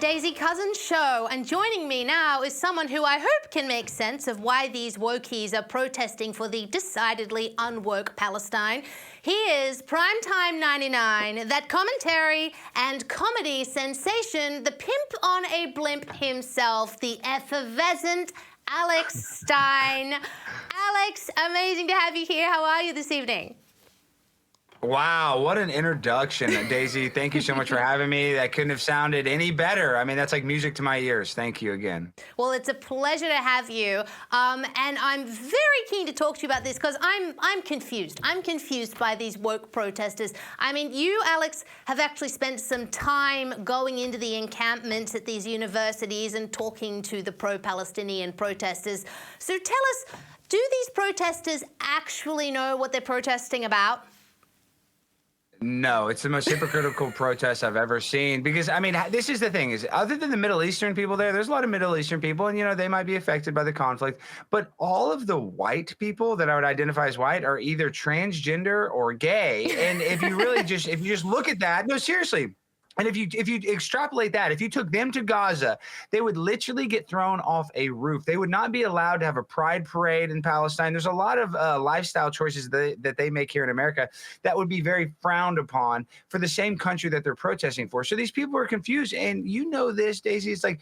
Daisy Cousins Show, and joining me now is someone who I hope can make sense of why these wokies are protesting for the decidedly unwoke Palestine. He is Primetime 99, that commentary and comedy sensation, the pimp on a blimp himself, the effervescent Alex Stein. Alex, amazing to have you here. How are you this evening? Wow, what an introduction, Daisy. Thank you so much for having me. That couldn't have sounded any better. I mean, that's like music to my ears. Thank you again. Well, it's a pleasure to have you. And I'm very keen to talk to you about this because I'm confused. I'm confused by these woke protesters. I mean, you, Alex, have actually spent some time going into the encampments at these universities and talking to the pro-Palestinian protesters. So tell us, do these protesters actually know what they're protesting about? No, it's the most hypocritical protest I've ever seen because, I mean, this is the thing is other than the Middle Eastern people there's a lot of Middle Eastern people and, you know, they might be affected by the conflict, but all of the white people that I would identify as white are either transgender or gay. And if you really if you just look at that, no, seriously. And if you extrapolate that, if you took them to Gaza, they would literally get thrown off a roof. They would not be allowed to have a pride parade in Palestine. There's a lot of lifestyle choices that they make here in America that would be very frowned upon for the same country that they're protesting for. So these people are confused. And you know this, Daisy, it's like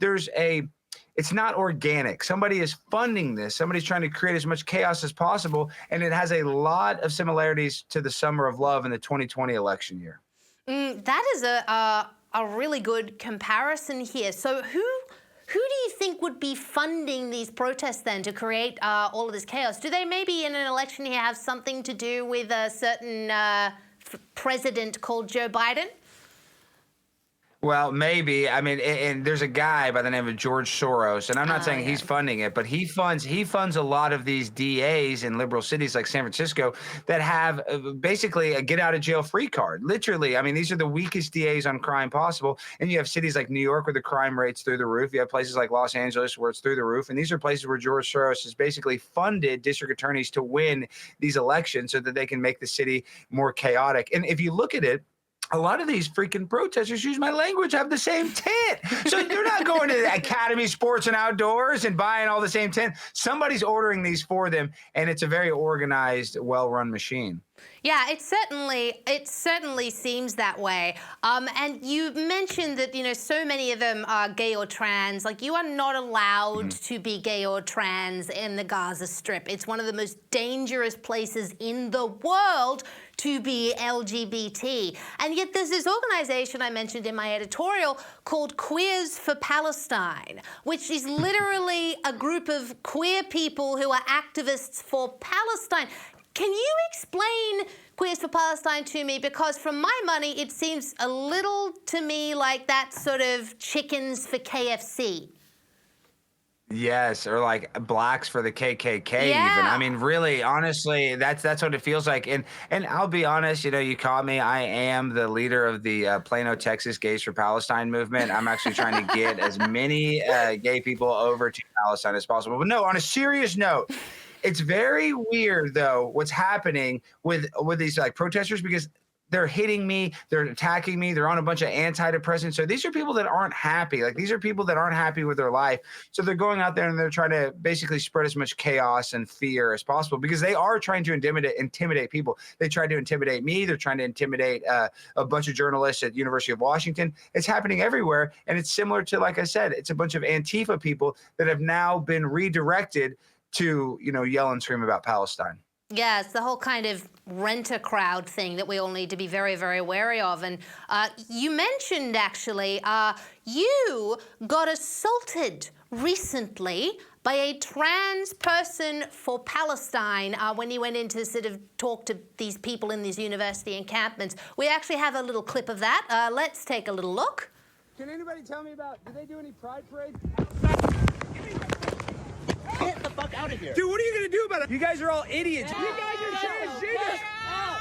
it's not organic. Somebody is funding this. Somebody's trying to create as much chaos as possible. And it has a lot of similarities to the Summer of Love in the 2020 election year. That is a really good comparison here. So who do you think would be funding these protests then to create all of this chaos? Do they maybe in an election here have something to do with a certain president called Joe Biden? Well, maybe. I mean, and there's a guy by the name of George Soros, and I'm not saying he's funding it, but he funds a lot of these DAs in liberal cities like San Francisco that have basically a get out of jail free card. Literally, I mean, these are the weakest DAs on crime possible. And you have cities like New York where the crime rate's through the roof. You have places like Los Angeles where it's through the roof. And these are places where George Soros has basically funded district attorneys to win these elections so that they can make the city more chaotic. And if you look at it, a lot of these freaking protesters, use my language, have the same tent. So they're not going to the Academy Sports and Outdoors and buying all the same tent. Somebody's ordering these for them, and it's a very organized, well-run machine. Yeah, it certainly seems that way. And you mentioned that, you know, so many of them are gay or trans. Like, you are not allowed to be gay or trans in the Gaza Strip. It's one of the most dangerous places in the world to be LGBT. And yet there's this organization I mentioned in my editorial called Queers for Palestine, which is literally a group of queer people who are activists for Palestine. Can you explain Queers for Palestine to me? Because from my money, it seems a little to me like that sort of chickens for KFC. Yes, or like blacks for the KKK even. I mean, really, honestly, that's what it feels like. And I'll be honest, you know, you caught me. I am the leader of the Plano, Texas Gays for Palestine movement. I'm actually trying to get as many gay people over to Palestine as possible. But no, on a serious note, it's very weird, though, what's happening with these like protesters because they're hitting me, they're attacking me, they're on a bunch of antidepressants. So these are people that aren't happy. Like, these are people that aren't happy with their life. So they're going out there and they're trying to basically spread as much chaos and fear as possible because they are trying to intimidate people. They tried to intimidate me. They're trying to intimidate a bunch of journalists at University of Washington. It's happening everywhere. And it's similar to, like I said, it's a bunch of Antifa people that have now been redirected to, you know, yell and scream about Palestine. Yeah, it's the whole kind of rent-a-crowd thing that we all need to be very, very wary of. And you mentioned, actually, you got assaulted recently by a trans person for Palestine when you went in to sort of talk to these people in these university encampments. We actually have a little clip of that. Let's take a little look. Can anybody tell me about, do they do any pride parades? Get the fuck out of here. Dude, what are you going to do about it? You guys are all idiots. You guys are transgenders,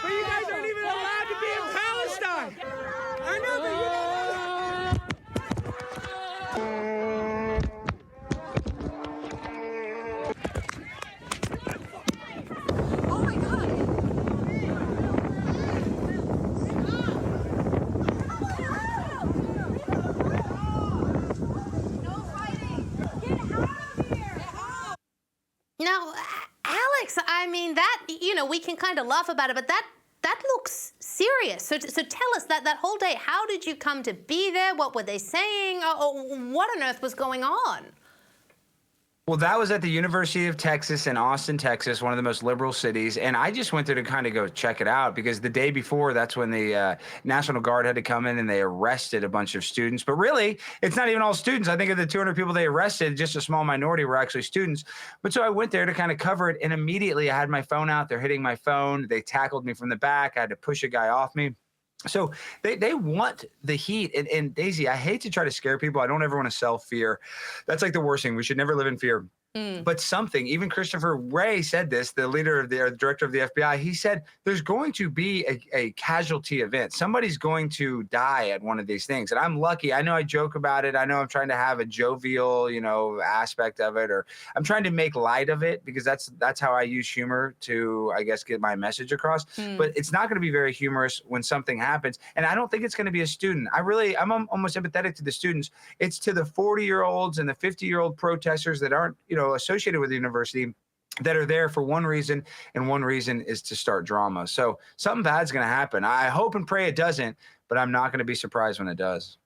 but you guys aren't even allowed to be in Palestine. I know, but Oh my God. Now, Alex, I mean, that, we can kind of laugh about it, but that looks serious. So tell us that whole day, how did you come to be there? What were they saying? What on earth was going on? Well, that was at the University of Texas in Austin, Texas, one of the most liberal cities. And I just went there to kind of go check it out because the day before, that's when the National Guard had to come in and they arrested a bunch of students. But really, it's not even all students. I think of the 200 people they arrested, just a small minority were actually students. But so I went there to kind of cover it. And immediately I had my phone out. They're hitting my phone. They tackled me from the back. I had to push a guy off me. So they want the heat. And Daisy, I hate to try to scare people. I don't ever want to sell fear. That's like the worst thing. We should never live in fear. But something, even Christopher Wray said this, the leader of the director of the FBI, he said there's going to be a casualty event. Somebody's going to die at one of these things. And I'm lucky. I know I joke about it. I know I'm trying to have a jovial, aspect of it, or I'm trying to make light of it because that's how I use humor to, I guess, get my message across. But it's not going to be very humorous when something happens. And I don't think it's going to be a student. I'm almost empathetic to the students. It's to the 40-year-olds and the 50-year-old protesters that aren't, associated with the university that are there for one reason, and one reason is to start drama. So something bad's going to happen. I hope and pray it doesn't, but I'm not going to be surprised when it does.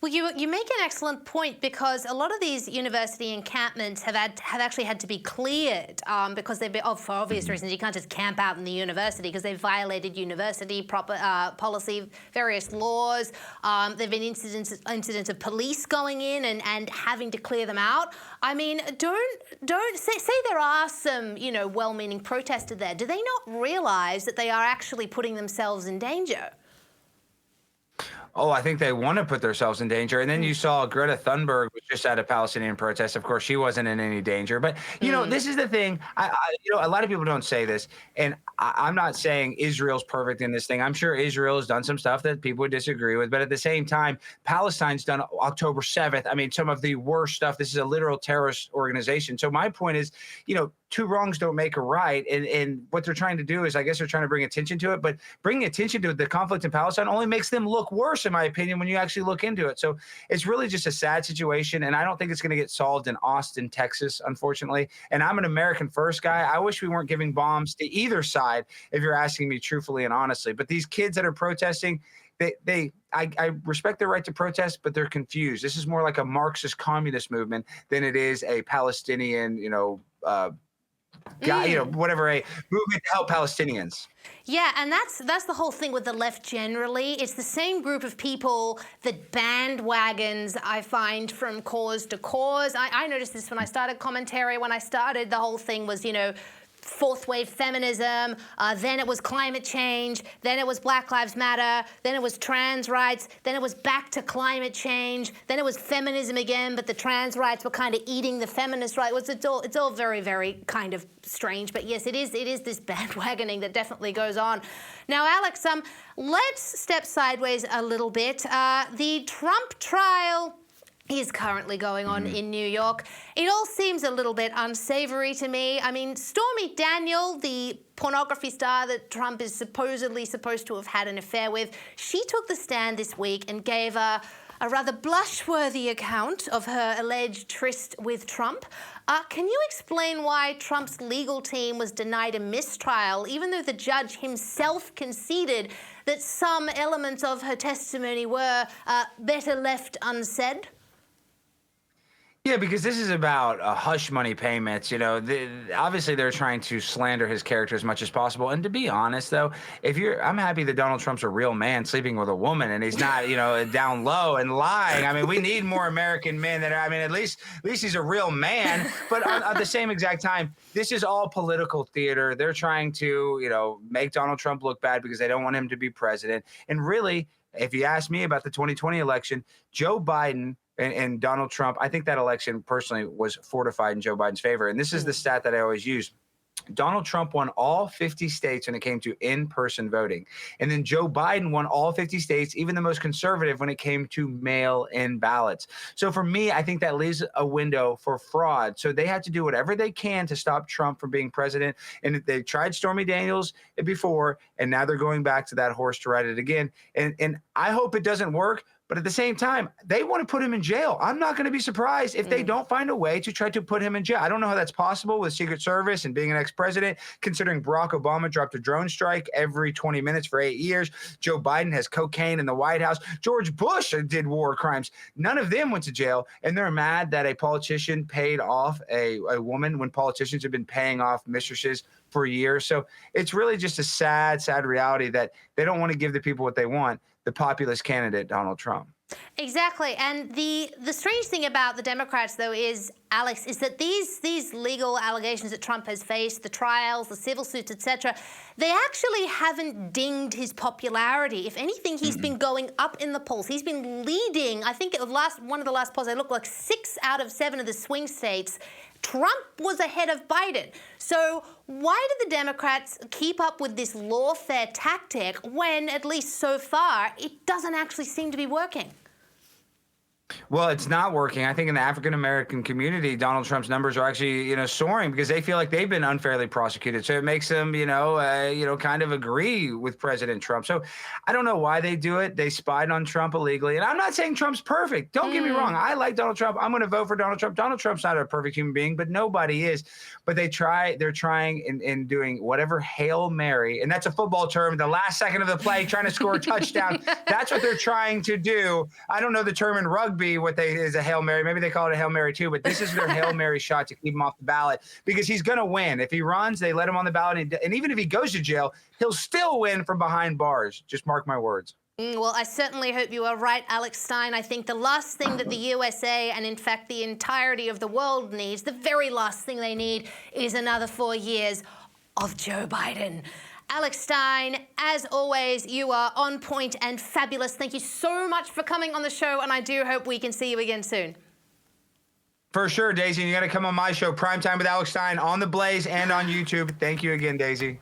Well, you make an excellent point because a lot of these university encampments have actually had to be cleared because they've been, for obvious reasons. You can't just camp out in the university because they've violated university policy, various laws. There've been incidents of police going in and having to clear them out. I mean, don't say there are some well-meaning protesters there. Do they not realize that they are actually putting themselves in danger? Oh, I think they want to put themselves in danger. And then you saw Greta Thunberg was just at a Palestinian protest. Of course, she wasn't in any danger. But, this is the thing. A lot of people don't say this. And I'm not saying Israel's perfect in this thing. I'm sure Israel has done some stuff that people would disagree with. But at the same time, Palestine's done October 7th. I mean, some of the worst stuff. This is a literal terrorist organization. So my point is, two wrongs don't make a right. And what they're trying to do is, I guess they're trying to bring attention to it. But bringing attention to the conflict in Palestine only makes them look worse, in my opinion, when you actually look into it. So it's really just a sad situation. And I don't think it's going to get solved in Austin, Texas, unfortunately. And I'm an American first guy. I wish we weren't giving bombs to either side, if you're asking me truthfully and honestly. But these kids that are protesting, I respect their right to protest, but they're confused. This is more like a Marxist communist movement than it is a Palestinian, whatever, a movement to help Palestinians. Yeah, and that's the whole thing with the left generally. It's the same group of people that bandwagons, I find, from cause to cause. I noticed this when I started commentary. When I started, the whole thing was, fourth wave feminism, then it was climate change, then it was Black Lives Matter, then it was trans rights, then it was back to climate change, then it was feminism again, but the trans rights were kind of eating the feminist rights. It's all very, very kind of strange, but yes, it is this bandwagoning that definitely goes on. Now, Alex, let's step sideways a little bit. The Trump trial is currently going on in New York. It all seems a little bit unsavory to me. I mean, Stormy Daniels, the pornography star that Trump is supposedly supposed to have had an affair with, she took the stand this week and gave a rather blush-worthy account of her alleged tryst with Trump. Can you explain why Trump's legal team was denied a mistrial, even though the judge himself conceded that some elements of her testimony were better left unsaid? Yeah, because this is about hush money payments. Obviously they're trying to slander his character as much as possible. And to be honest, though, I'm happy that Donald Trump's a real man sleeping with a woman and he's not, down low and lying. I mean, we need more American men at least he's a real man. But at the same exact time, this is all political theater. They're trying to, make Donald Trump look bad because they don't want him to be president. And really, if you ask me about the 2020 election, Joe Biden and Donald Trump, I think that election personally was fortified in Joe Biden's favor. And this is the stat that I always use. Donald Trump won all 50 states when it came to in-person voting. And then Joe Biden won all 50 states, even the most conservative, when it came to mail-in ballots. So for me, I think that leaves a window for fraud. So they have to do whatever they can to stop Trump from being president. And they tried Stormy Daniels before, and now they're going back to that horse to ride it again. And I hope it doesn't work. But at the same time, they want to put him in jail. I'm not going to be surprised if they don't find a way to try to put him in jail. I don't know how that's possible with Secret Service and being an ex-president, considering Barack Obama dropped a drone strike every 20 minutes for 8 years. Joe Biden has cocaine in the White House. George Bush did war crimes. None of them went to jail. And they're mad that a politician paid off a woman when politicians have been paying off mistresses for years. So it's really just a sad, sad reality that they don't want to give the people what they want, the populist candidate, Donald Trump. Exactly. And the strange thing about the Democrats, though, is, Alex, is that these legal allegations that Trump has faced, the trials, the civil suits, etc., they actually haven't dinged his popularity. If anything, he's been going up in the polls. He's been leading. I think one of the last polls I looked, like 6 out of 7 of the swing states, Trump was ahead of Biden. So why do the Democrats keep up with this lawfare tactic when, at least so far, it doesn't actually seem to be working? Well, it's not working. I think in the African-American community, Donald Trump's numbers are actually, soaring because they feel like they've been unfairly prosecuted. So it makes them, kind of agree with President Trump. So I don't know why they do it. They spied on Trump illegally. And I'm not saying Trump's perfect. Don't get me wrong. I like Donald Trump. I'm going to vote for Donald Trump. Donald Trump's not a perfect human being, but nobody is. But they're trying in doing whatever Hail Mary, and that's a football term, the last second of the play, trying to score a touchdown. That's what they're trying to do. I don't know the term in rugby, what is a Hail Mary. Maybe they call it a Hail Mary too, but this is their Hail Mary shot to keep him off the ballot because he's going to win. If he runs, they let him on the ballot. And even if he goes to jail, he'll still win from behind bars. Just mark my words. Well, I certainly hope you are right, Alex Stein. I think the last thing that the USA and, in fact, the entirety of the world needs, the very last thing they need, is another 4 years of Joe Biden. Alex Stein, as always, you are on point and fabulous. Thank you so much for coming on the show, and I do hope we can see you again soon. For sure, Daisy. You're going to come on my show, Primetime with Alex Stein, on The Blaze and on YouTube. Thank you again, Daisy.